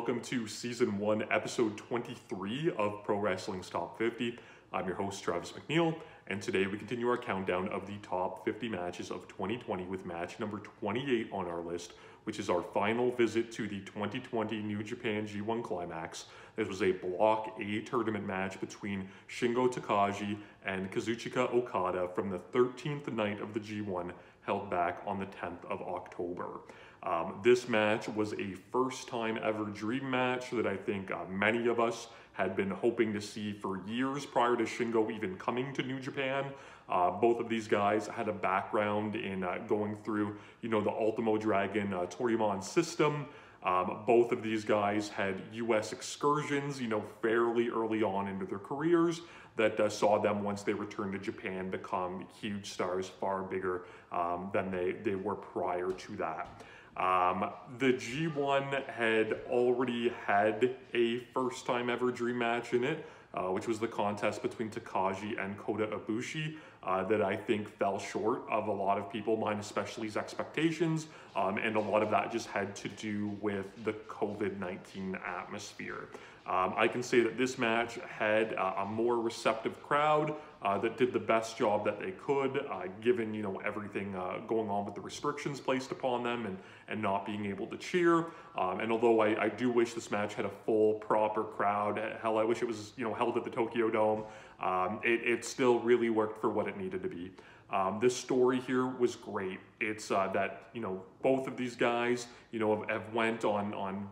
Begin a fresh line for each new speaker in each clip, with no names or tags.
welcome to Season 1, Episode 23 of Pro Wrestling's Top 50. I'm your host, Travis McNeil, and today we continue our countdown of the top 50 matches of 2020 with match number 28 on our list, which is our final visit to the 2020 New Japan G1 Climax. This was a Block A tournament match between Shingo Takagi and Kazuchika Okada from the 13th night of the G1, held back on the 10th of October. This match was a first-time ever dream match that I think many of us had been hoping to see for years prior to Shingo even coming to New Japan. Both of these guys had a background in going through, the Ultimo Dragon Toryumon system. Both of these guys had U.S. excursions, fairly early on into their careers that saw them, once they returned to Japan, become huge stars, far bigger than they were prior to that. The G1 had already had a first-time ever dream match in it, which was the contest between Takagi and Kota Ibushi, that I think fell short of a lot of people, mine especially's expectations, and a lot of that just had to do with the COVID-19 atmosphere. I can say that this match had a more receptive crowd that did the best job that they could, given everything going on with the restrictions placed upon them and not being able to cheer. And although I do wish this match had a full, proper crowd, hell, I wish it was held at the Tokyo Dome, it still really worked for what it needed to be. This story here was great. It's that both of these guys have went on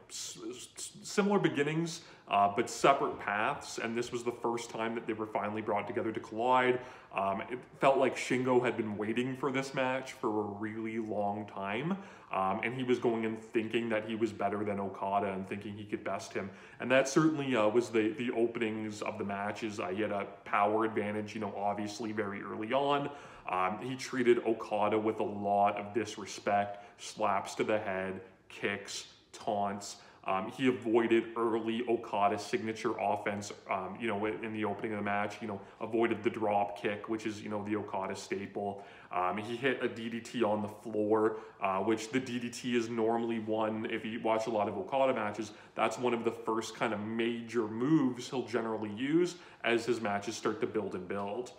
similar beginnings, but separate paths, and this was the first time that they were finally brought together to collide. It felt like Shingo had been waiting for this match for a really long time, and he was going in thinking that he was better than Okada and thinking he could best him, and that certainly was the openings of the matches. He had a power advantage, obviously very early on. He treated Okada with a lot of disrespect, slaps to the head, kicks, taunts. He avoided early Okada signature offense, in the opening of the match, avoided the drop kick, which is, the Okada staple. He hit a DDT on the floor, which the DDT is normally one, if you watch a lot of Okada matches, that's one of the first kind of major moves he'll generally use as his matches start to build and build.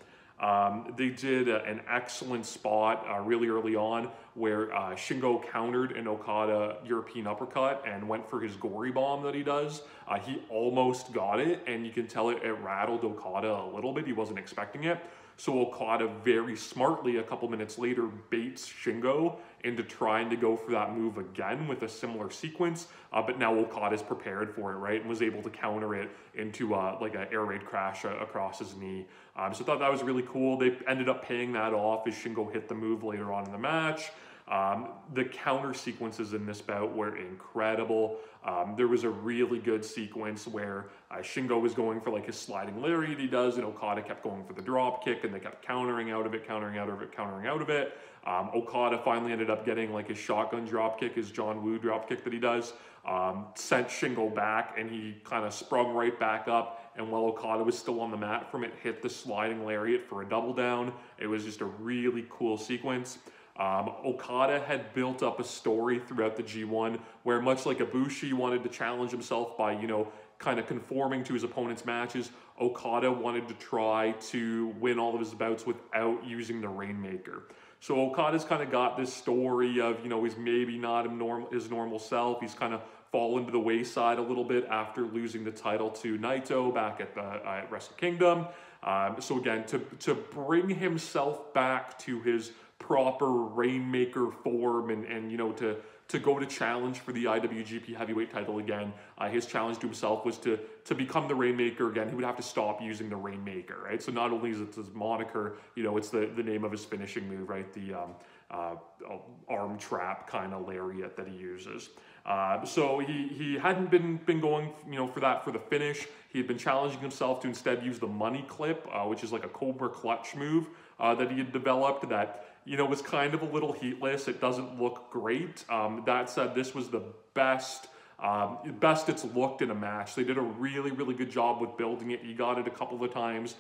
They did an excellent spot really early on where Shingo countered an Okada European uppercut and went for his gory bomb that he does. He almost got it, and you can tell it rattled Okada a little bit. He wasn't expecting it. So Okada very smartly, a couple minutes later, baits Shingo into trying to go for that move again with a similar sequence. But now Okada's prepared for it, right? And was able to counter it into like an air raid crash across his knee. So I thought that was really cool. They ended up paying that off as Shingo hit the move later on in the match. The counter sequences in this bout were incredible. There was a really good sequence where Shingo was going for like his sliding lariat he does, and Okada kept going for the drop kick, and they kept countering out of it, countering out of it, countering out of it. Okada finally ended up getting like his shotgun drop kick, his John Woo drop kick that he does, sent Shingo back, and he kind of sprung right back up. And while Okada was still on the mat from it, hit the sliding lariat for a double down. It was just a really cool sequence. Okada had built up a story throughout the G1 where, much like Ibushi wanted to challenge himself by, kind of conforming to his opponent's matches, Okada wanted to try to win all of his bouts without using the Rainmaker. So Okada's kind of got this story of, he's maybe not his normal self. He's kind of fallen to the wayside a little bit after losing the title to Naito back at Wrestle Kingdom. So again, to bring himself back to his proper Rainmaker form and to go to challenge for the IWGP Heavyweight title again, his challenge to himself was to become the Rainmaker again. He would have to stop using the Rainmaker, right? So not only is it his moniker, it's the name of his finishing move, right? The arm trap kind of lariat that he uses. So he hadn't been going, for the finish. He had been challenging himself to instead use the money clip, which is like a Cobra clutch move that he had developed that, was kind of a little heatless. It doesn't look great. That said, this was the best best it's looked in a match. They did a really, really good job with building it. He got it a couple of times.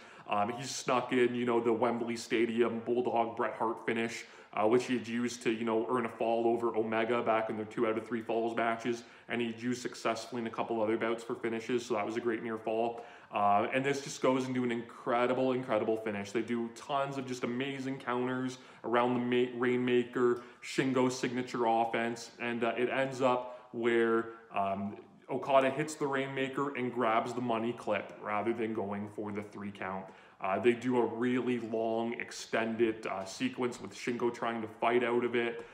He snuck in, you know, the Wembley Stadium Bulldog Bret Hart finish, which he had used to, you know, earn a fall over Omega back in their 2 out of 3 falls matches, and he'd used successfully in a couple other bouts for finishes, so that was a great near fall. And this just goes into an incredible, incredible finish. They do tons of just amazing counters around the Rainmaker, Shingo's signature offense, and it ends up where Okada hits the Rainmaker and grabs the money clip rather than going for the 3 count. They do a really long, extended sequence with Shingo trying to fight out of it.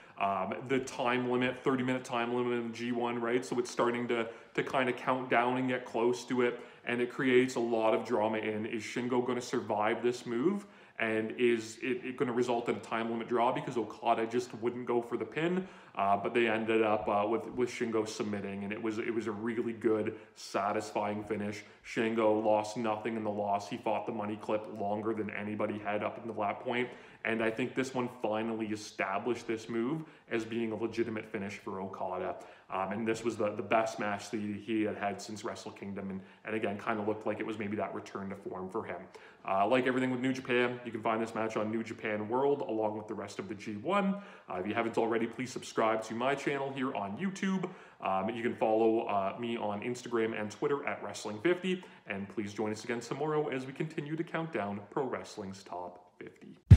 The time limit, 30-minute time limit in G1, right? So it's starting to kind of count down and get close to it, and it creates a lot of drama in, is Shingo going to survive this move? And is it going to result in a time limit draw because Okada just wouldn't go for the pin? But they ended up with Shingo submitting, and it was a really good, satisfying finish. Shingo lost nothing in the loss. He fought the money clip longer than anybody had up until that point. And I think this one finally established this move as being a legitimate finish for Okada. And this was the best match that he had had since Wrestle Kingdom. And again, kind of looked like it was maybe that return to form for him. Like everything with New Japan, you can find this match on New Japan World along with the rest of the G1. If you haven't already, please subscribe to my channel here on YouTube. You can follow me on Instagram and Twitter at Wrestling50. And please join us again tomorrow as we continue to count down Pro Wrestling's Top 50.